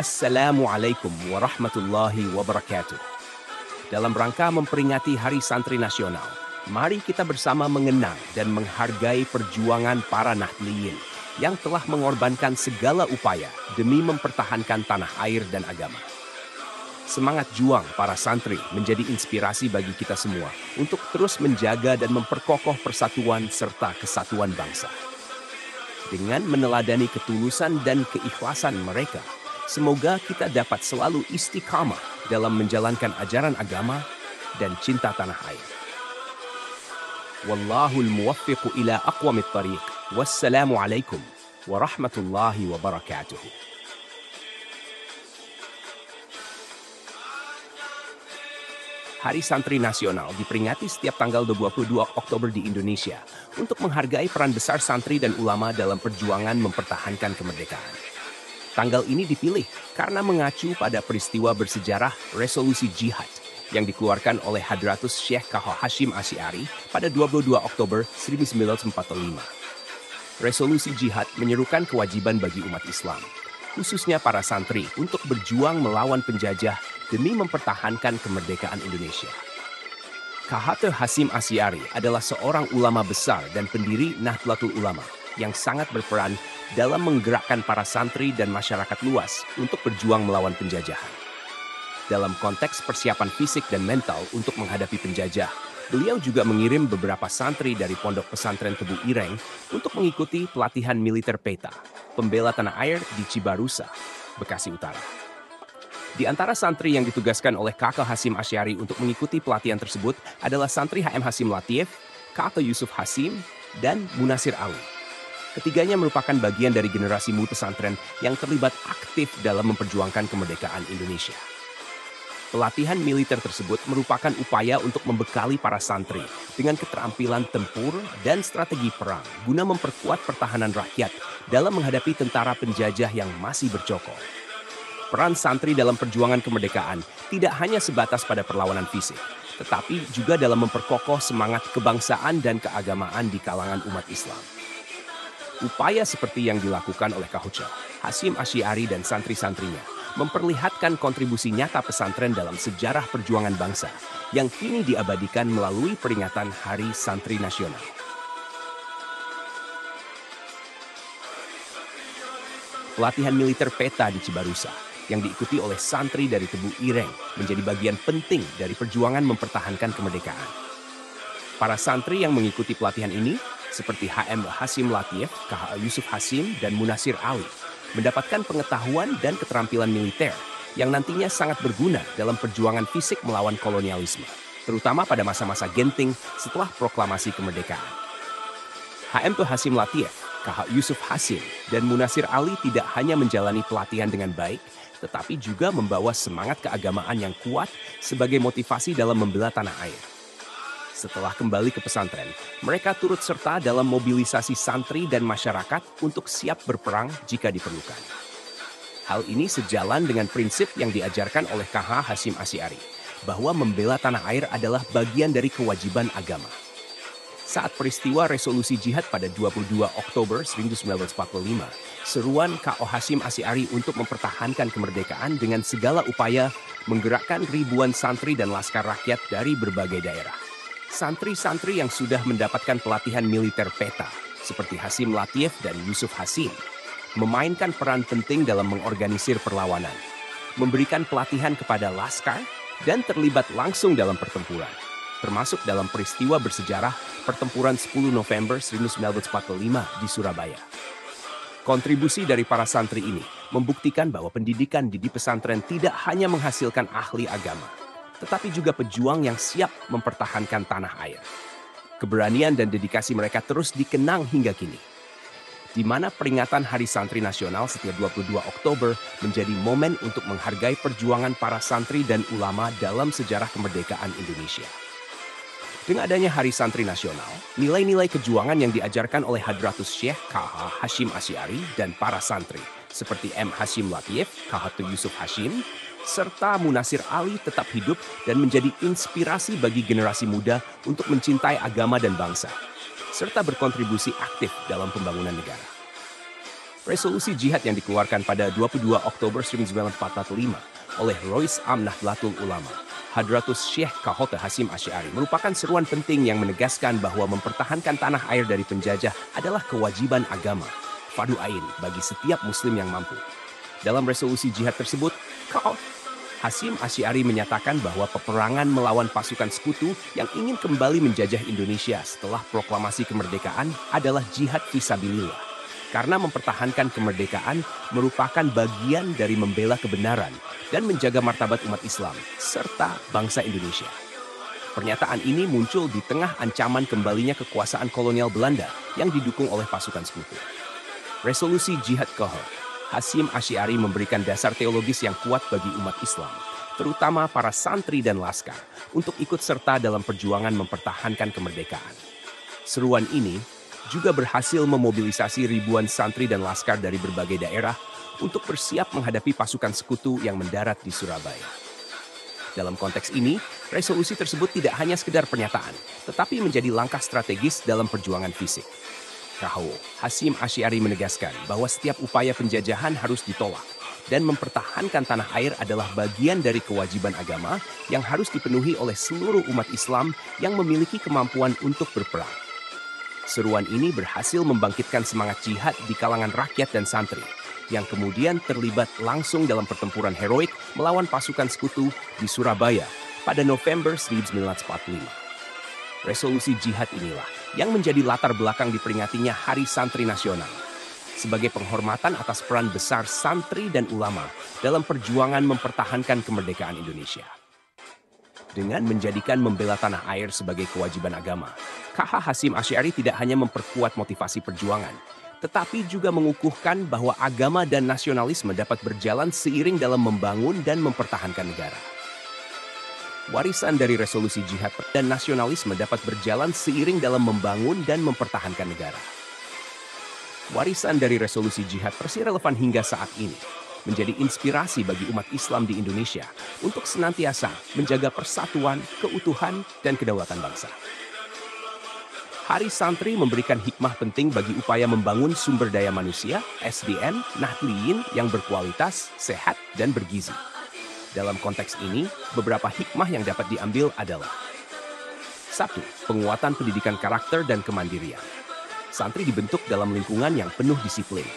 Assalamualaikum warahmatullahi wabarakatuh. Dalam rangka memperingati Hari Santri Nasional, mari kita bersama mengenang dan menghargai perjuangan para Nahdliyin yang telah mengorbankan segala upaya demi mempertahankan tanah air dan agama. Semangat juang para santri menjadi inspirasi bagi kita semua untuk terus menjaga dan memperkokoh persatuan serta kesatuan bangsa. Dengan meneladani ketulusan dan keikhlasan mereka, semoga kita dapat selalu istiqamah dalam menjalankan ajaran agama dan cinta tanah air. Wallahul muwaffiqu ila aqwamit thariq. Wassalamualaikum warahmatullahi wabarakatuh. Hari Santri Nasional diperingati setiap tanggal 22 Oktober di Indonesia untuk menghargai peran besar santri dan ulama dalam perjuangan mempertahankan kemerdekaan. Tanggal ini dipilih karena mengacu pada peristiwa bersejarah Resolusi Jihad yang dikeluarkan oleh Hadratus Syekh K.H. Hashim Asy'ari pada 22 Oktober 1945. Resolusi Jihad menyerukan kewajiban bagi umat Islam, khususnya para santri, untuk berjuang melawan penjajah demi mempertahankan kemerdekaan Indonesia. K.H. Hashim Asy'ari adalah seorang ulama besar dan pendiri Nahdlatul Ulama yang sangat berperan dalam menggerakkan para santri dan masyarakat luas untuk berjuang melawan penjajahan. Dalam konteks persiapan fisik dan mental untuk menghadapi penjajah, beliau juga mengirim beberapa santri dari Pondok Pesantren Tebu Ireng untuk mengikuti pelatihan militer PETA, pembela tanah air di Cibarusa, Bekasi Utara. Di antara santri yang ditugaskan oleh K.K. Hashim Asy'ari untuk mengikuti pelatihan tersebut adalah santri H.M. Hashim Latif, K.K. Yusuf Hashim, dan Munasir Ali. Ketiganya merupakan bagian dari generasi muda pesantren yang terlibat aktif dalam memperjuangkan kemerdekaan Indonesia. Pelatihan militer tersebut merupakan upaya untuk membekali para santri dengan keterampilan tempur dan strategi perang guna memperkuat pertahanan rakyat dalam menghadapi tentara penjajah yang masih bercokol. Peran santri dalam perjuangan kemerdekaan tidak hanya sebatas pada perlawanan fisik, tetapi juga dalam memperkokoh semangat kebangsaan dan keagamaan di kalangan umat Islam. Upaya seperti yang dilakukan oleh K.H. Hashim Asy'ari dan santri-santrinya memperlihatkan kontribusi nyata pesantren dalam sejarah perjuangan bangsa yang kini diabadikan melalui peringatan Hari Santri Nasional. Pelatihan militer PETA di Cibarusa yang diikuti oleh santri dari Tebu Ireng menjadi bagian penting dari perjuangan mempertahankan kemerdekaan. Para santri yang mengikuti pelatihan ini, seperti H.M. Hashim Latif, K.H. Yusuf Hashim, dan Munasir Ali, mendapatkan pengetahuan dan keterampilan militer yang nantinya sangat berguna dalam perjuangan fisik melawan kolonialisme, terutama pada masa-masa genting setelah proklamasi kemerdekaan. H.M. Hashim Latif, K.H. Yusuf Hashim, dan Munasir Ali tidak hanya menjalani pelatihan dengan baik, tetapi juga membawa semangat keagamaan yang kuat sebagai motivasi dalam membela tanah air. Setelah kembali ke pesantren, mereka turut serta dalam mobilisasi santri dan masyarakat untuk siap berperang jika diperlukan. Hal ini sejalan dengan prinsip yang diajarkan oleh K.H. Hashim Asy'ari, bahwa membela tanah air adalah bagian dari kewajiban agama. Saat peristiwa Resolusi Jihad pada 22 Oktober 1945, seruan K.O. Hashim Asy'ari untuk mempertahankan kemerdekaan dengan segala upaya menggerakkan ribuan santri dan laskar rakyat dari berbagai daerah. Santri-santri yang sudah mendapatkan pelatihan militer PETA, seperti Hashim Latif dan Yusuf Hashim, memainkan peran penting dalam mengorganisir perlawanan, memberikan pelatihan kepada laskar, dan terlibat langsung dalam pertempuran, termasuk dalam peristiwa bersejarah Pertempuran 10 November 1945 di Surabaya. Kontribusi dari para santri ini membuktikan bahwa pendidikan di pesantren tidak hanya menghasilkan ahli agama, tetapi juga pejuang yang siap mempertahankan tanah air. Keberanian dan dedikasi mereka terus dikenang hingga kini, di mana peringatan Hari Santri Nasional setiap 22 Oktober menjadi momen untuk menghargai perjuangan para santri dan ulama dalam sejarah kemerdekaan Indonesia. Dengan adanya Hari Santri Nasional, nilai-nilai kejuangan yang diajarkan oleh Hadratus Syekh K.H. Hashim Asy'ari dan para santri, seperti M. Hashim Latif, K.H. Yusuf Hashim, serta Munasir Ali tetap hidup dan menjadi inspirasi bagi generasi muda untuk mencintai agama dan bangsa, serta berkontribusi aktif dalam pembangunan negara. Resolusi jihad yang dikeluarkan pada 22 Oktober 1945 oleh Rois Am Nahdlatul Ulama, Hadratus Syekh Kahota Hasyim Asy'ari merupakan seruan penting yang menegaskan bahwa mempertahankan tanah air dari penjajah adalah kewajiban agama, fardu ain bagi setiap muslim yang mampu. Dalam resolusi jihad tersebut, Kahota Hasyim Asy'ari menyatakan bahwa peperangan melawan pasukan sekutu yang ingin kembali menjajah Indonesia setelah proklamasi kemerdekaan adalah jihad fisabilillah. Karena mempertahankan kemerdekaan merupakan bagian dari membela kebenaran dan menjaga martabat umat Islam serta bangsa Indonesia. Pernyataan ini muncul di tengah ancaman kembalinya kekuasaan kolonial Belanda yang didukung oleh pasukan sekutu. Resolusi Jihad Kahota Hasyim Asy'ari memberikan dasar teologis yang kuat bagi umat Islam, terutama para santri dan laskar, untuk ikut serta dalam perjuangan mempertahankan kemerdekaan. Seruan ini juga berhasil memobilisasi ribuan santri dan laskar dari berbagai daerah untuk bersiap menghadapi pasukan sekutu yang mendarat di Surabaya. Dalam konteks ini, resolusi tersebut tidak hanya sekedar pernyataan, tetapi menjadi langkah strategis dalam perjuangan fisik. Kahota Hasyim Asy'ari menegaskan bahwa setiap upaya penjajahan harus ditolak dan mempertahankan tanah air adalah bagian dari kewajiban agama yang harus dipenuhi oleh seluruh umat Islam yang memiliki kemampuan untuk berperang. Seruan ini berhasil membangkitkan semangat jihad di kalangan rakyat dan santri, yang kemudian terlibat langsung dalam pertempuran heroik melawan pasukan sekutu di Surabaya pada November 1945. Resolusi jihad inilah yang menjadi latar belakang diperingatinya Hari Santri Nasional, sebagai penghormatan atas peran besar santri dan ulama dalam perjuangan mempertahankan kemerdekaan Indonesia. Dengan menjadikan membela tanah air sebagai kewajiban agama, Kahota Hasyim Asy'ari tidak hanya memperkuat motivasi perjuangan, tetapi juga mengukuhkan bahwa agama dan nasionalisme dapat berjalan seiring dalam membangun dan mempertahankan negara. Warisan dari resolusi jihad dan nasionalisme dapat berjalan seiring dalam membangun dan mempertahankan negara. Warisan dari resolusi jihad masih relevan hingga saat ini, menjadi inspirasi bagi umat Islam di Indonesia untuk senantiasa menjaga persatuan, keutuhan, dan kedaulatan bangsa. Hari Santri memberikan hikmah penting bagi upaya membangun sumber daya manusia, SDM, Nahdliyin yang berkualitas, sehat, dan bergizi. Dalam konteks ini, beberapa hikmah yang dapat diambil adalah: 1. Penguatan pendidikan karakter dan kemandirian. Santri dibentuk dalam lingkungan yang penuh disiplin,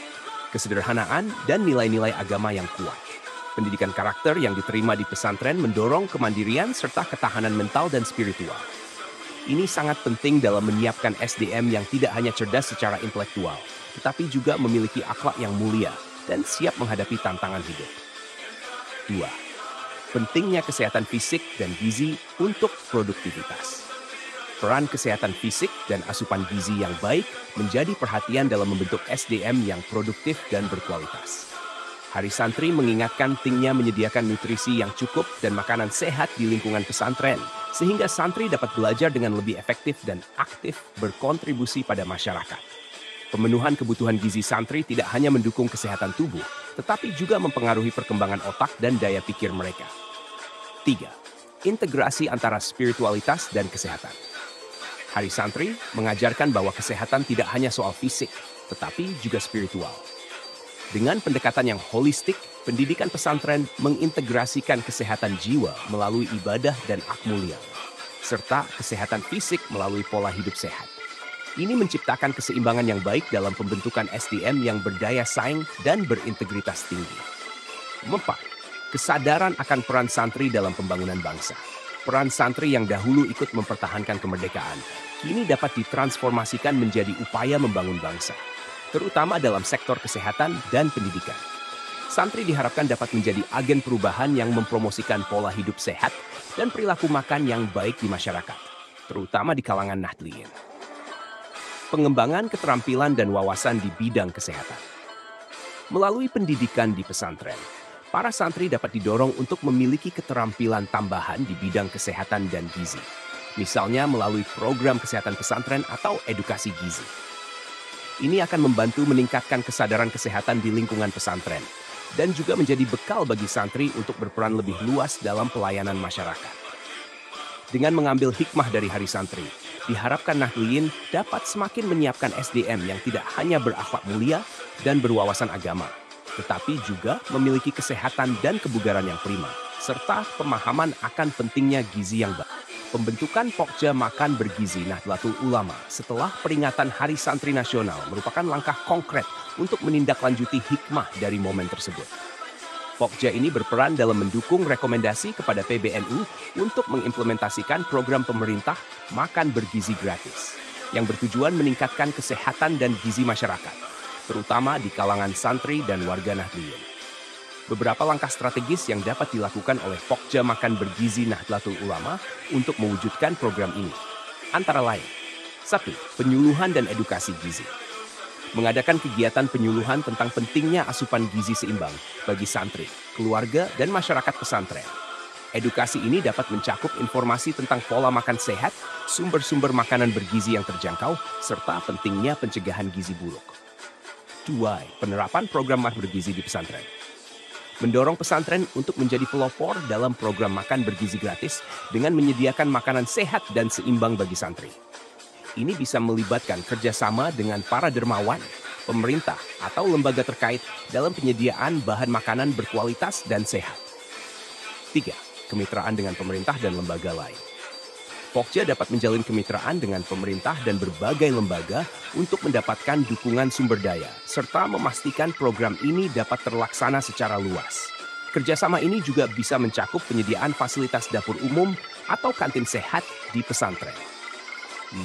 kesederhanaan, dan nilai-nilai agama yang kuat. Pendidikan karakter yang diterima di pesantren mendorong kemandirian serta ketahanan mental dan spiritual. Ini sangat penting dalam menyiapkan SDM yang tidak hanya cerdas secara intelektual, tetapi juga memiliki akhlak yang mulia dan siap menghadapi tantangan hidup. 2. Pentingnya kesehatan fisik dan gizi untuk produktivitas. Peran kesehatan fisik dan asupan gizi yang baik menjadi perhatian dalam membentuk SDM yang produktif dan berkualitas. Hari Santri mengingatkan pentingnya menyediakan nutrisi yang cukup dan makanan sehat di lingkungan pesantren, sehingga santri dapat belajar dengan lebih efektif dan aktif berkontribusi pada masyarakat. Pemenuhan kebutuhan gizi santri tidak hanya mendukung kesehatan tubuh, tetapi juga mempengaruhi perkembangan otak dan daya pikir mereka. 3. Integrasi antara spiritualitas dan kesehatan. Hari Santri mengajarkan bahwa kesehatan tidak hanya soal fisik, tetapi juga spiritual. Dengan pendekatan yang holistik, pendidikan pesantren mengintegrasikan kesehatan jiwa melalui ibadah dan akmulia, serta kesehatan fisik melalui pola hidup sehat. Ini menciptakan keseimbangan yang baik dalam pembentukan SDM yang berdaya saing dan berintegritas tinggi. 4. Kesadaran akan peran santri dalam pembangunan bangsa. Peran santri yang dahulu ikut mempertahankan kemerdekaan, kini dapat ditransformasikan menjadi upaya membangun bangsa, terutama dalam sektor kesehatan dan pendidikan. Santri diharapkan dapat menjadi agen perubahan yang mempromosikan pola hidup sehat dan perilaku makan yang baik di masyarakat, terutama di kalangan Nahdliyin. Pengembangan keterampilan dan wawasan di bidang kesehatan. Melalui pendidikan di pesantren, para santri dapat didorong untuk memiliki keterampilan tambahan di bidang kesehatan dan gizi, misalnya melalui program kesehatan pesantren atau edukasi gizi. Ini akan membantu meningkatkan kesadaran kesehatan di lingkungan pesantren dan juga menjadi bekal bagi santri untuk berperan lebih luas dalam pelayanan masyarakat. Dengan mengambil hikmah dari Hari Santri, diharapkan Nahdliyin dapat semakin menyiapkan SDM yang tidak hanya berakhlak mulia dan berwawasan agama, tetapi juga memiliki kesehatan dan kebugaran yang prima, serta pemahaman akan pentingnya gizi yang baik. Pembentukan Pokja Makan Bergizi Nahdlatul Ulama setelah peringatan Hari Santri Nasional merupakan langkah konkret untuk menindaklanjuti hikmah dari momen tersebut. Pokja ini berperan dalam mendukung rekomendasi kepada PBNU untuk mengimplementasikan program pemerintah Makan Bergizi Gratis yang bertujuan meningkatkan kesehatan dan gizi masyarakat, terutama di kalangan santri dan warga Nahdliyin. Beberapa langkah strategis yang dapat dilakukan oleh Pokja Makan Bergizi Nahdlatul Ulama untuk mewujudkan program ini. Antara lain, 1. Penyuluhan dan edukasi gizi. Mengadakan kegiatan penyuluhan tentang pentingnya asupan gizi seimbang bagi santri, keluarga, dan masyarakat pesantren. Edukasi ini dapat mencakup informasi tentang pola makan sehat, sumber-sumber makanan bergizi yang terjangkau, serta pentingnya pencegahan gizi buruk. 2. Penerapan program makan bergizi di pesantren. Mendorong pesantren untuk menjadi pelopor dalam program makan bergizi gratis dengan menyediakan makanan sehat dan seimbang bagi santri. Ini bisa melibatkan kerjasama dengan para dermawan, pemerintah, atau lembaga terkait dalam penyediaan bahan makanan berkualitas dan sehat. 3. Kemitraan dengan pemerintah dan lembaga lain. Pokja dapat menjalin kemitraan dengan pemerintah dan berbagai lembaga untuk mendapatkan dukungan sumber daya, serta memastikan program ini dapat terlaksana secara luas. Kerjasama ini juga bisa mencakup penyediaan fasilitas dapur umum atau kantin sehat di pesantren.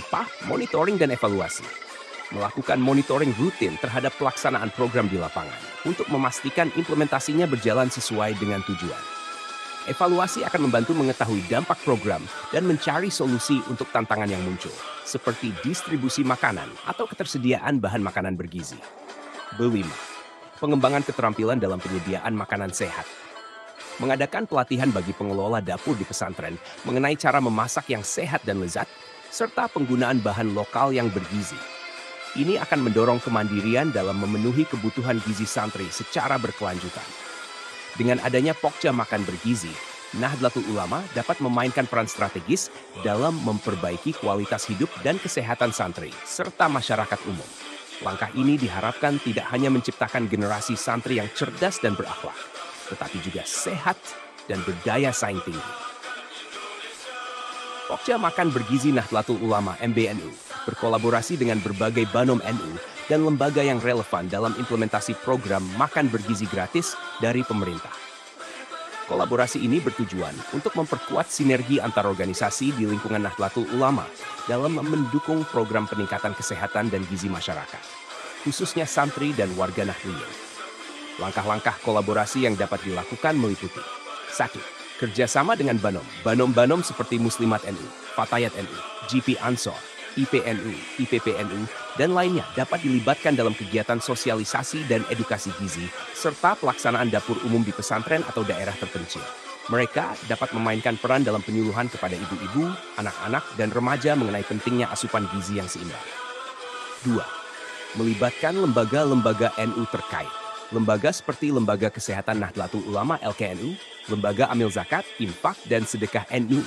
4. Monitoring dan evaluasi. Melakukan monitoring rutin terhadap pelaksanaan program di lapangan untuk memastikan implementasinya berjalan sesuai dengan tujuan. Evaluasi akan membantu mengetahui dampak program dan mencari solusi untuk tantangan yang muncul, seperti distribusi makanan atau ketersediaan bahan makanan bergizi. 5. Pengembangan keterampilan dalam penyediaan makanan sehat. Mengadakan pelatihan bagi pengelola dapur di pesantren mengenai cara memasak yang sehat dan lezat, serta penggunaan bahan lokal yang bergizi. Ini akan mendorong kemandirian dalam memenuhi kebutuhan gizi santri secara berkelanjutan. Dengan adanya Pokja Makan Bergizi, Nahdlatul Ulama dapat memainkan peran strategis dalam memperbaiki kualitas hidup dan kesehatan santri, serta masyarakat umum. Langkah ini diharapkan tidak hanya menciptakan generasi santri yang cerdas dan berakhlak, tetapi juga sehat dan berdaya saing tinggi. Pokja Makan Bergizi Nahdlatul Ulama (MBNU) berkolaborasi dengan berbagai Banom NU dan lembaga yang relevan dalam implementasi program makan bergizi gratis dari pemerintah. Kolaborasi ini bertujuan untuk memperkuat sinergi antar organisasi di lingkungan Nahdlatul Ulama dalam mendukung program peningkatan kesehatan dan gizi masyarakat, khususnya santri dan warga Nahdliyin. Langkah-langkah kolaborasi yang dapat dilakukan meliputi 1. Kerjasama dengan Banom seperti Muslimat NU, Fatayat NU, GP Ansor, IPNU, IPPNU, dan lainnya dapat dilibatkan dalam kegiatan sosialisasi dan edukasi gizi, serta pelaksanaan dapur umum di pesantren atau daerah terpencil. Mereka dapat memainkan peran dalam penyuluhan kepada ibu-ibu, anak-anak, dan remaja mengenai pentingnya asupan gizi yang seimbang. 2. Melibatkan lembaga-lembaga NU terkait. Lembaga seperti Lembaga Kesehatan Nahdlatul Ulama LKNU, Lembaga Amil Zakat, Infak, dan Sedekah NU,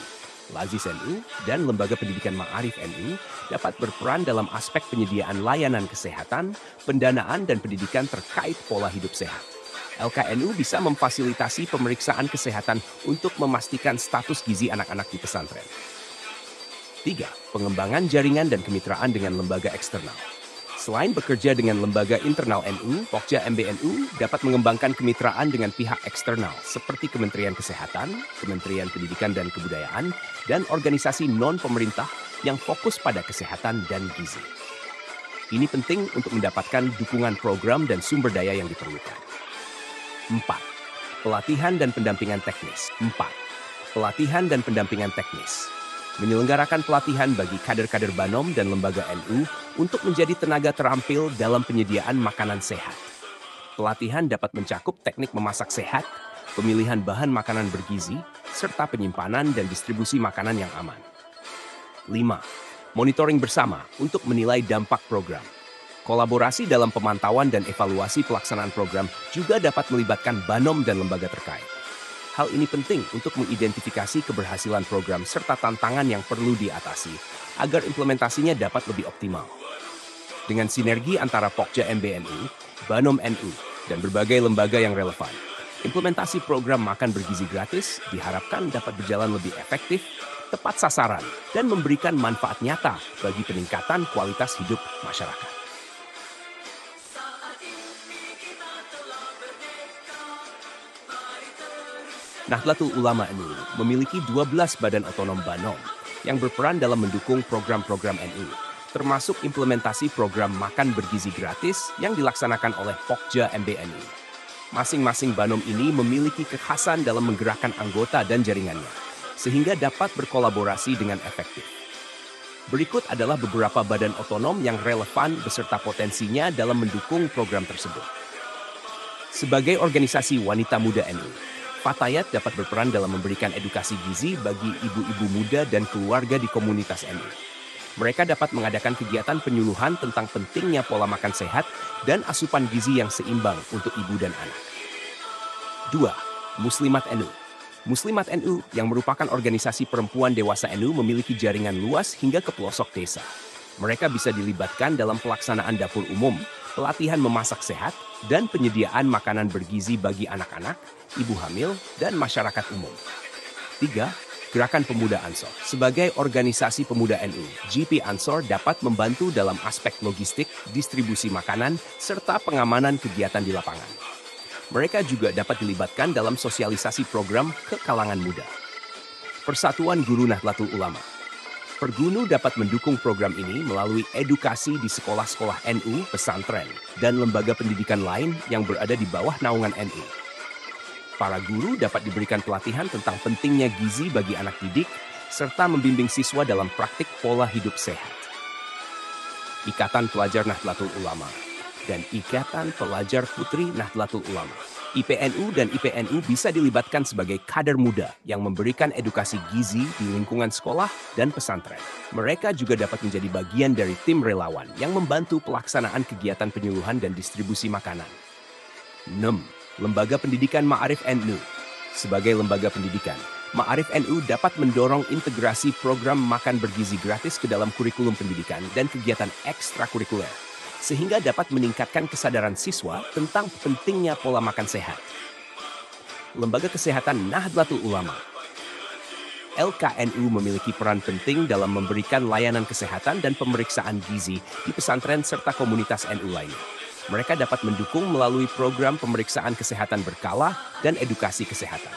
Lazis NU, dan Lembaga Pendidikan Ma'arif NU dapat berperan dalam aspek penyediaan layanan kesehatan, pendanaan, dan pendidikan terkait pola hidup sehat. LKNU bisa memfasilitasi pemeriksaan kesehatan untuk memastikan status gizi anak-anak di pesantren. 3. Pengembangan jaringan dan kemitraan dengan lembaga eksternal. Selain bekerja dengan lembaga internal NU, Pokja MBNU dapat mengembangkan kemitraan dengan pihak eksternal seperti Kementerian Kesehatan, Kementerian Pendidikan dan Kebudayaan, dan organisasi non-pemerintah yang fokus pada kesehatan dan gizi. Ini penting untuk mendapatkan dukungan program dan sumber daya yang diperlukan. 4. Pelatihan dan pendampingan teknis. 4. Pelatihan dan pendampingan teknis. Menyelenggarakan pelatihan bagi kader-kader Banom dan lembaga NU untuk menjadi tenaga terampil dalam penyediaan makanan sehat. Pelatihan dapat mencakup teknik memasak sehat, pemilihan bahan makanan bergizi, serta penyimpanan dan distribusi makanan yang aman. 5. Monitoring bersama untuk menilai dampak program. Kolaborasi dalam pemantauan dan evaluasi pelaksanaan program juga dapat melibatkan Banom dan lembaga terkait. Hal ini penting untuk mengidentifikasi keberhasilan program serta tantangan yang perlu diatasi agar implementasinya dapat lebih optimal. Dengan sinergi antara Pokja MBNU, Banom NU, dan berbagai lembaga yang relevan, implementasi program makan bergizi gratis diharapkan dapat berjalan lebih efektif, tepat sasaran, dan memberikan manfaat nyata bagi peningkatan kualitas hidup masyarakat. Nahdlatul Ulama NU memiliki 12 badan otonom Banom yang berperan dalam mendukung program-program NU, termasuk implementasi program makan bergizi gratis yang dilaksanakan oleh Pokja MBNU. Masing-masing Banom ini memiliki kekhasan dalam menggerakkan anggota dan jaringannya, sehingga dapat berkolaborasi dengan efektif. Berikut adalah beberapa badan otonom yang relevan beserta potensinya dalam mendukung program tersebut. Sebagai organisasi wanita muda NU, Fatayat dapat berperan dalam memberikan edukasi gizi bagi ibu-ibu muda dan keluarga di komunitas NU. Mereka dapat mengadakan kegiatan penyuluhan tentang pentingnya pola makan sehat dan asupan gizi yang seimbang untuk ibu dan anak. 2. Muslimat NU. Muslimat NU yang merupakan organisasi perempuan dewasa NU memiliki jaringan luas hingga ke pelosok desa. Mereka bisa dilibatkan dalam pelaksanaan dapur umum, pelatihan memasak sehat, dan penyediaan makanan bergizi bagi anak-anak, ibu hamil, dan masyarakat umum. 3. Gerakan Pemuda Ansor. Sebagai organisasi pemuda NU, GP Ansor dapat membantu dalam aspek logistik, distribusi makanan, serta pengamanan kegiatan di lapangan. Mereka juga dapat dilibatkan dalam sosialisasi program ke kalangan muda. Persatuan Guru Nahdlatul Ulama. Pergunu dapat mendukung program ini melalui edukasi di sekolah-sekolah NU, pesantren, dan lembaga pendidikan lain yang berada di bawah naungan NU. Para guru dapat diberikan pelatihan tentang pentingnya gizi bagi anak didik, serta membimbing siswa dalam praktik pola hidup sehat. Ikatan Pelajar Nahdlatul Ulama dan Ikatan Pelajar Putri Nahdlatul Ulama. IPNU dan IPNU bisa dilibatkan sebagai kader muda yang memberikan edukasi gizi di lingkungan sekolah dan pesantren. Mereka juga dapat menjadi bagian dari tim relawan yang membantu pelaksanaan kegiatan penyuluhan dan distribusi makanan. 6. Lembaga Pendidikan Ma'arif NU. Sebagai lembaga pendidikan, Ma'arif NU dapat mendorong integrasi program makan bergizi gratis ke dalam kurikulum pendidikan dan kegiatan ekstrakurikuler, sehingga dapat meningkatkan kesadaran siswa tentang pentingnya pola makan sehat. Lembaga Kesehatan Nahdlatul Ulama LKNU memiliki peran penting dalam memberikan layanan kesehatan dan pemeriksaan gizi di pesantren serta komunitas NU lainnya. Mereka dapat mendukung melalui program pemeriksaan kesehatan berkala dan edukasi kesehatan.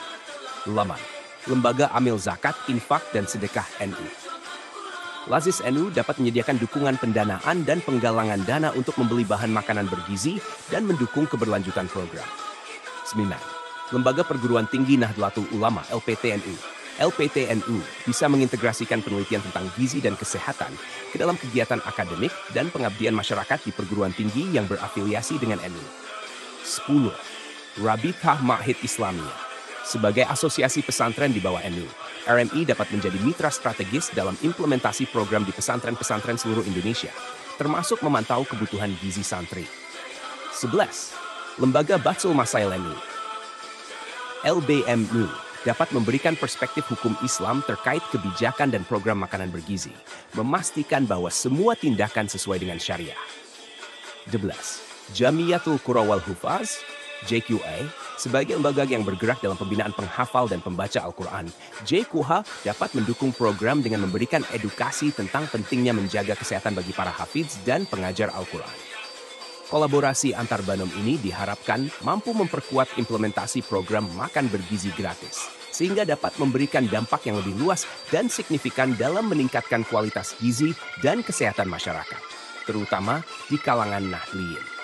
8. Lembaga Amil Zakat, Infak, dan Sedekah NU. Lazis NU dapat menyediakan dukungan pendanaan dan penggalangan dana untuk membeli bahan makanan bergizi dan mendukung keberlanjutan program. 9. Lembaga Perguruan Tinggi Nahdlatul Ulama LPTNU. LPTNU bisa mengintegrasikan penelitian tentang gizi dan kesehatan ke dalam kegiatan akademik dan pengabdian masyarakat di perguruan tinggi yang berafiliasi dengan NU. 10. Rabithah Ma'hid Islamiyah. Sebagai asosiasi pesantren di bawah NU, RMI dapat menjadi mitra strategis dalam implementasi program di pesantren-pesantren seluruh Indonesia, termasuk memantau kebutuhan gizi santri. 11. Lembaga Batsul Masail NU. LBMNU dapat memberikan perspektif hukum Islam terkait kebijakan dan program makanan bergizi, memastikan bahwa semua tindakan sesuai dengan syariah. 12. Jamiyatul Qura wal Hufaz, JQA, sebagai lembaga yang bergerak dalam pembinaan penghafal dan pembaca Al-Quran, JQH dapat mendukung program dengan memberikan edukasi tentang pentingnya menjaga kesehatan bagi para hafiz dan pengajar Al-Quran. Kolaborasi antar Banom ini diharapkan mampu memperkuat implementasi program makan bergizi gratis, sehingga dapat memberikan dampak yang lebih luas dan signifikan dalam meningkatkan kualitas gizi dan kesehatan masyarakat, terutama di kalangan Nahdliyin.